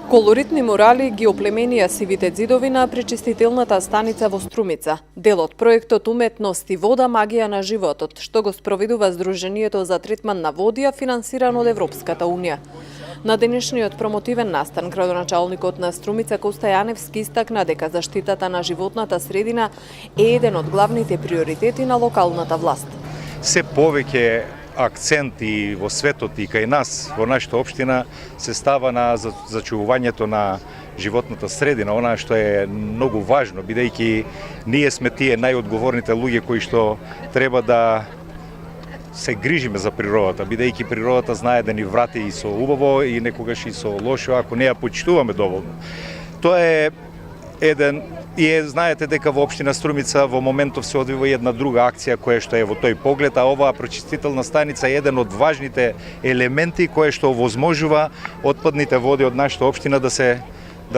Колоритни мурали ги оплеменија сивите ѕидови на пречистителната станица во Струмица. Дел од проектот Уметност и вода, магија на животот, што го спроведува Сдруженијето за третман на водија, финансирано од Европската унија. На денешниот промотивен настан, градоначалникот на Струмица Коста Јаневски истакна дека заштитата на животната средина е еден од главните приоритети на локалната власт. Се повеќе акцент и во светот и кај нас, во нашата општина, се става на зачувувањето на животната средина, она што е многу важно, бидејќи ние сме тие најодговорните луѓе кои што треба да се грижиме за природата, бидејќи природата знае да ни врати и со убаво и некогаш и со лошо, ако не ја почитуваме доволно. Тоа е еден и знаете дека во општина Струмица во моментов се одвива една друга акција која што е во тој поглед, а оваа пречистителна станица е еден од важните елементи кој што овозможува отпадните води од нашата општина да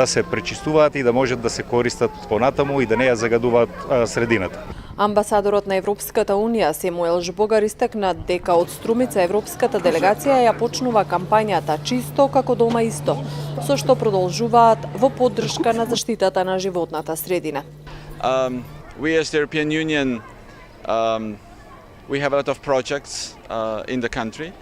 се пречистуваат и да можат да се користат понатаму и да не ја загадуваат средината. Амбасадорот на Европската унија Семуел Жбогар истакна дека од Струмица европската делегација ја почнува кампањата Чисто како дома исто, со што продолжуваат во поддршка на заштитата на животната средина. We as the European Union we have a lot of projects in the country.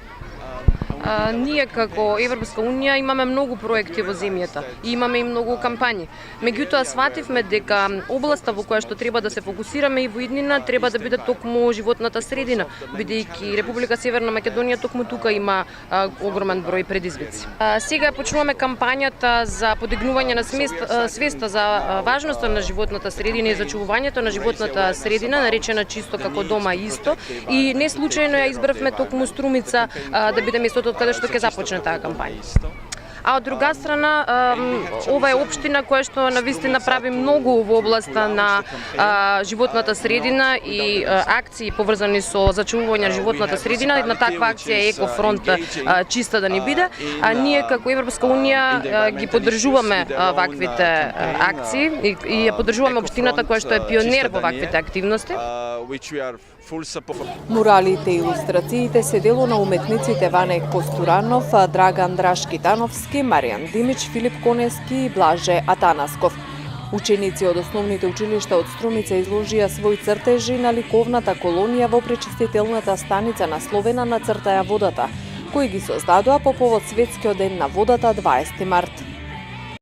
Ние како Европска унија имаме многу проекти во земјата и имаме и многу кампањи. Меѓутоа свативме дека областа во која што треба да се фокусираме и во иднина треба да биде токму животната средина, бидејќи Република Северна Македонија токму тука има огромен број предизвици. Сега почнуваме кампањата за подигнување на свеста за важноста на животната средина и зачувувањето на животната средина, наречена Чисто како дома исто, и не случајно ја избравме токму Струмица да биде местото од каде што ќе започне таа кампања. А од друга страна, ова е општина која што навистина прави многу во областа на животната средина и акции поврзани со зачувување на животната средина. Една таква акција е Екофронт Чиста да ни биде, а ние како Европска унија ги поддржуваме ваквите акции и ја поддржуваме општината која што е пионер во ваквите активности. Муралите и илустрациите се дело на уметниците Ване Костуранов, Драган Драшкитановски, Маријан Димич, Филип Конески и Блаже Атанасков. Ученици од основните училишта од Струмица изложија своји цртежи на ликовната колонија во пречистителната станица насловена на Цртаја водата, кои ги создадоа по повод Светскиот ден на водата 20 март.